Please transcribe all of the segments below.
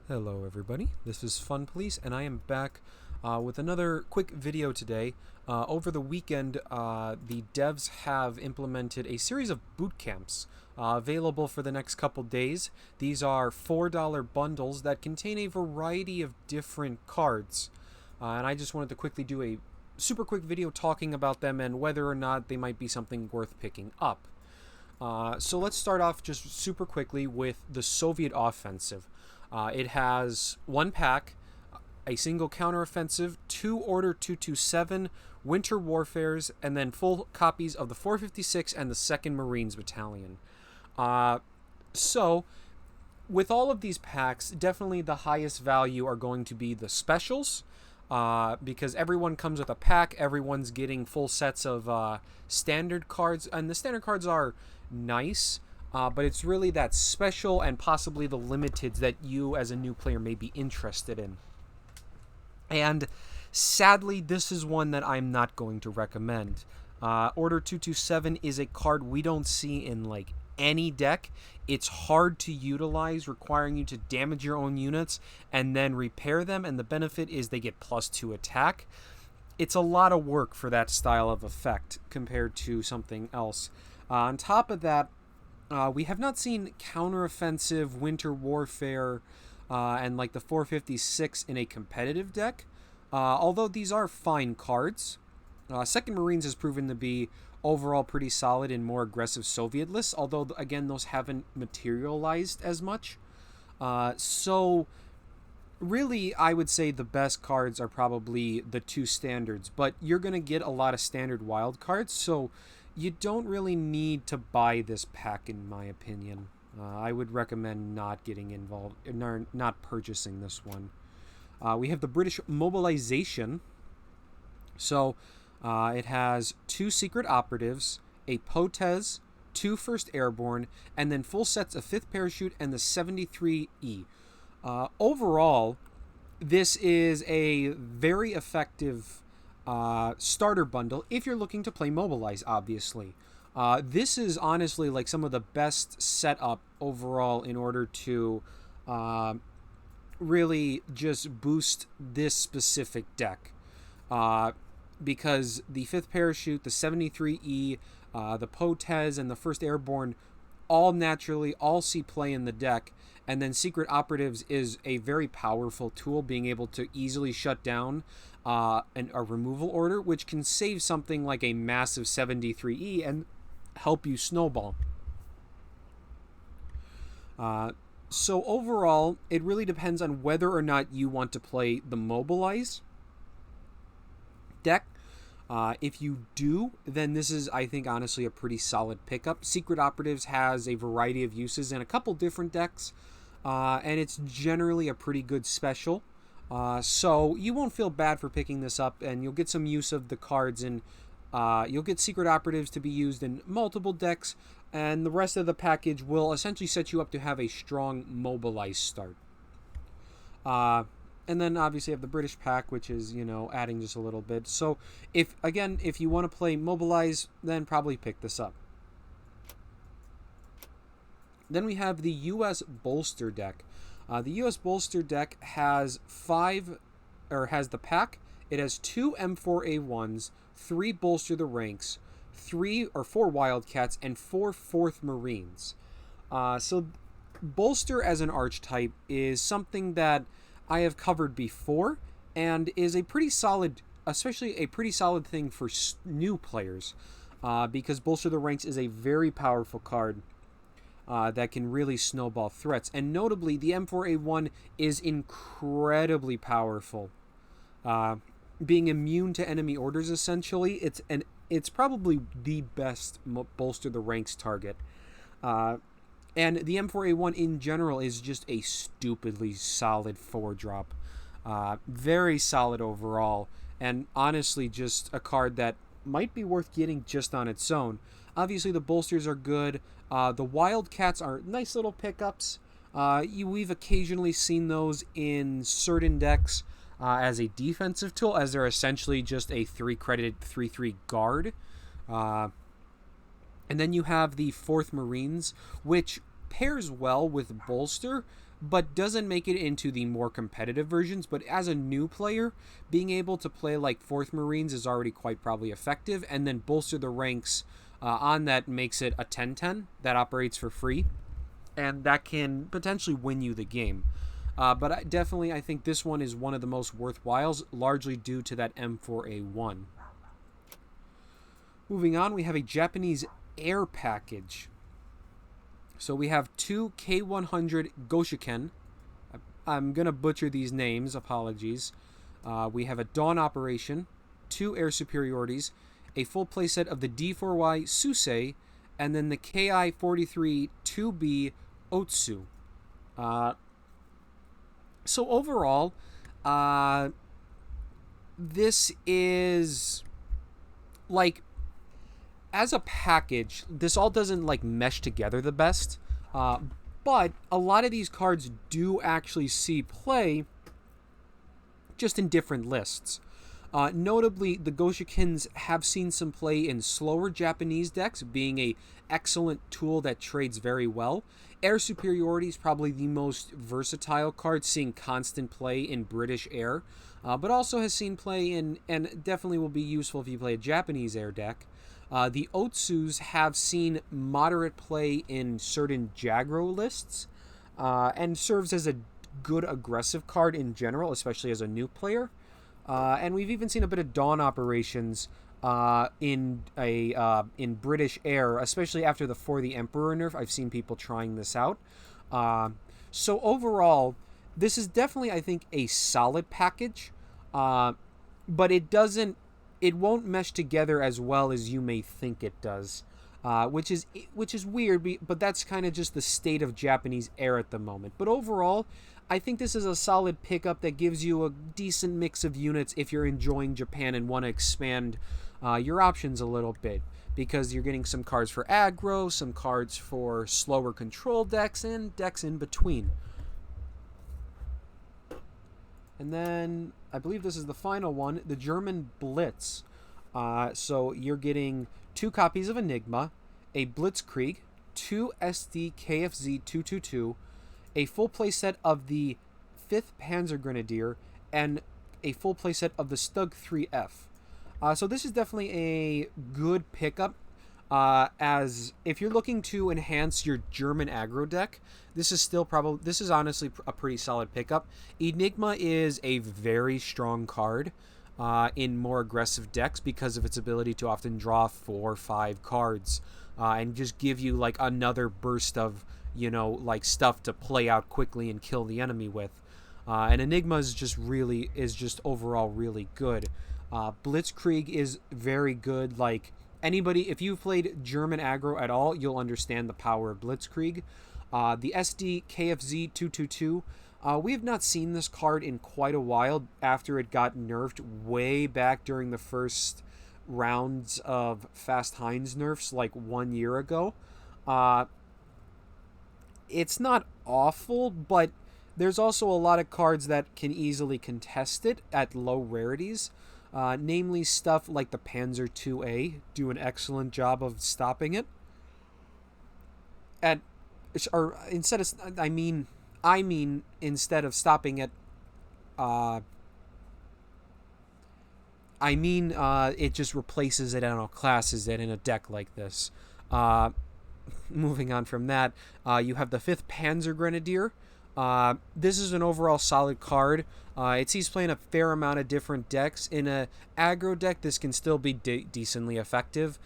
Hello everybody, this is Fun Police and I am back with another quick video today. Over the weekend, the devs have implemented a series of boot camps available for the next couple days. These are $4 bundles that contain a variety of different cards. And I just wanted to quickly do a super quick video talking about them and whether or not they might be something worth picking up. So let's start off just super quickly with the Soviet offensive. It has one pack, a single counteroffensive, 2 Order 227, Winter Warfares, and then full copies of the 456 and the 2nd Marines Battalion. So, with all of these packs, definitely the highest value are going to be the specials, because everyone comes with a pack, everyone's getting full sets of standard cards, and the standard cards are nice. But it's really that special and possibly the limiteds that you as a new player may be interested in. And sadly, this is one that I'm not going to recommend. Order 227 is a card we don't see in like any deck. It's hard to utilize, requiring you to damage your own units and then repair them, and the benefit is they get +2 attack. It's a lot of work for that style of effect compared to something else. On top of that, we have not seen counteroffensive, winter warfare, and like the 456 in a competitive deck. Although these are fine cards. 2nd Marines has proven to be overall pretty solid in more aggressive Soviet lists, although again those haven't materialized as much. So really, I would say the best cards are probably the 2 standards, but you're going to get a lot of standard wild cards, so you don't really need to buy this pack, in my opinion. I would recommend not getting involved, not purchasing this one. We have the British Mobilization. So it has 2 secret operatives, a POTES, 2 first airborne, and then full sets of 5th parachute and the 73E. Overall, this is a very effective starter bundle if you're looking to play Mobilize, obviously. This is honestly like some of the best setup overall in order to really just boost this specific deck. Because the 5th parachute, the 73E, the POTES, and the 1st airborne all naturally all see play in the deck, and then secret operatives is a very powerful tool, being able to easily shut down a removal order, which can save something like a massive 73E and help you snowball. So overall, it really depends on whether or not you want to play the Mobilize deck. If you do, then this is, I think, honestly a pretty solid pickup. Secret Operatives has a variety of uses in a couple different decks, and it's generally a pretty good special. So you won't feel bad for picking this up, and you'll get some use of the cards, and you'll get Secret Operatives to be used in multiple decks, and the rest of the package will essentially set you up to have a strong Mobilize start. And then obviously have the British pack, which is, adding just a little bit. So if you want to play Mobilize, then probably pick this up. Then we have the US Bolster deck. The US Bolster deck has the pack. It has 2 M4A1s, 3 Bolster the Ranks, 3 or 4 Wildcats, and 4 4th Marines. So Bolster as an archetype is something that I have covered before, and is a pretty solid, especially a pretty solid thing for new players, because Bolster the Ranks is a very powerful card that can really snowball threats. And notably, the M4A1 is incredibly powerful, being immune to enemy orders. Essentially, it's probably the best Bolster the Ranks target. And the M4A1 in general is just a stupidly solid 4-drop. Very solid overall. And honestly, just a card that might be worth getting just on its own. Obviously, the bolsters are good. The Wildcats are nice little pickups. We've occasionally seen those in certain decks as a defensive tool, as they're essentially just a 3-credited 3/3 guard. And then you have the 4th Marines, which pairs well with Bolster, but doesn't make it into the more competitive versions. But as a new player, being able to play like 4th Marines is already quite probably effective, and then bolster the ranks on that makes it a 10-10 that operates for free, and that can potentially win you the game. But I think this one is one of the most worthwhiles, largely due to that M4A1. Moving on, we have a Japanese air package. So we have 2 K100 Goshiken. I'm going to butcher these names, apologies. We have a Dawn Operation, 2 air superiorities, a full playset of the D4Y Susei, and then the KI-43 2B Otsu. So overall, this is like, as a package, this all doesn't like mesh together the best, but a lot of these cards do actually see play, just in different lists. Notably, the Goshikins have seen some play in slower Japanese decks, being a excellent tool that trades very well. Air Superiority is probably the most versatile card, seeing constant play in British Air, but also has seen play in, and definitely will be useful if you play a Japanese Air deck. The Otsus have seen moderate play in certain Jagro lists, and serves as a good aggressive card in general, especially as a new player. And we've even seen a bit of Dawn Operations in British Air, especially after the For the Emperor nerf. I've seen people trying this out. So overall, this is definitely, I think, a solid package, but it won't mesh together as well as you may think it does, which is weird, but that's kind of just the state of Japanese Air at the moment. But overall, I think this is a solid pickup that gives you a decent mix of units if you're enjoying Japan and want to expand your options a little bit, because you're getting some cards for aggro, some cards for slower control decks, and decks in between. And then, I believe this is the final one, the German Blitz. So you're getting 2 copies of Enigma, a Blitzkrieg, 2 SD KFZ 222, a full playset of the 5th Panzer Grenadier, and a full playset of the Stug 3F. So this is definitely a good pickup, as if you're looking to enhance your German aggro deck, this is honestly a pretty solid pickup. Enigma is a very strong card in more aggressive decks because of its ability to often draw 4 or 5 cards and just give you like another burst of, like stuff to play out quickly and kill the enemy with. And Enigma is just overall really good. Blitzkrieg is very good. Like, anybody, if you've played German aggro at all, you'll understand the power of Blitzkrieg. The SD KFZ 222, we have not seen this card in quite a while after it got nerfed way back during the first rounds of Fast Heinz nerfs like 1 year ago. It's not awful, but there's also a lot of cards that can easily contest it at low rarities. Namely stuff like the Panzer 2A do an excellent job of stopping it. Instead of stopping it, it just replaces it and outclasses it in a deck like this. Moving on from that, you have the 5th Panzer Grenadier. This is an overall solid card. It sees play in a fair amount of different decks. In a aggro deck, this can still be decently effective,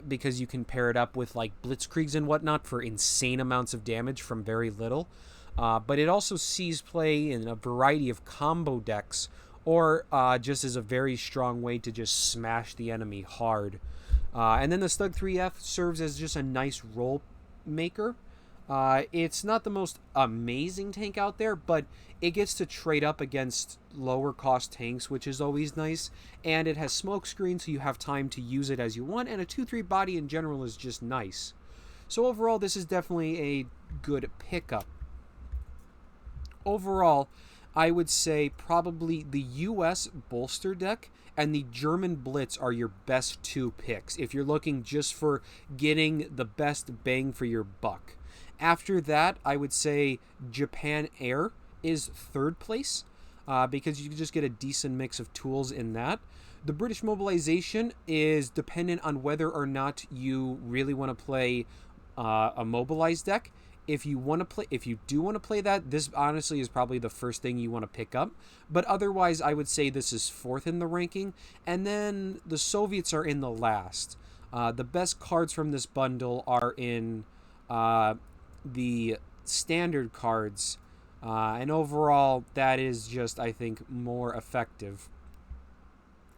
because you can pair it up with like Blitzkriegs and whatnot for insane amounts of damage from very little. But it also sees play in a variety of combo decks, or just as a very strong way to just smash the enemy hard. And then the Stug 3F serves as just a nice roll maker. It's not the most amazing tank out there, but it gets to trade up against lower cost tanks, which is always nice. And it has smoke screen, so you have time to use it as you want. And a 2-3 body in general is just nice. So overall, this is definitely a good pickup. Overall, I would say probably the US Bolster deck and the German Blitz are your best 2 picks if you're looking just for getting the best bang for your buck. After that, I would say Japan Air is third place, because you can just get a decent mix of tools in that. The British Mobilization is dependent on whether or not you really want to play a mobilized deck. If you do want to play that, this honestly is probably the first thing you want to pick up. But otherwise, I would say this is fourth in the ranking, and then the Soviets are in the last. The best cards from this bundle are in the standard cards, and overall, that is just, I think, more effective.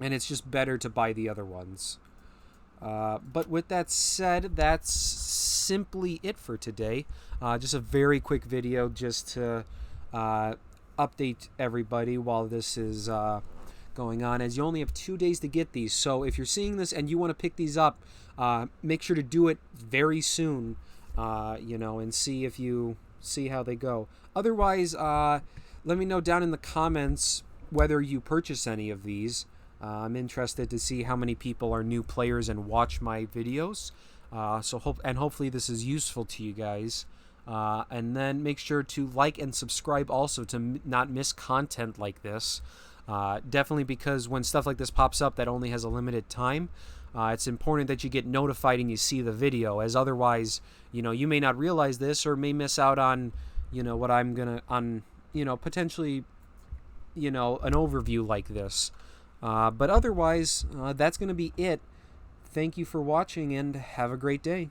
And it's just better to buy the other ones. But with that said, that's simply it for today. Just a very quick video just to update everybody while this is going on, as you only have 2 days to get these. So if you're seeing this and you want to pick these up, make sure to do it very soon, and see how they go. Otherwise, let me know down in the comments whether you purchase any of these. I'm interested to see how many people are new players and watch my videos. Hopefully this is useful to you guys. And then make sure to like and subscribe also to not miss content like this. Definitely, because when stuff like this pops up that only has a limited time, it's important that you get notified and you see the video, as otherwise, you may not realize this or may miss out on, what I'm gonna, potentially, an overview like this. But otherwise, that's going to be it. Thank you for watching and have a great day.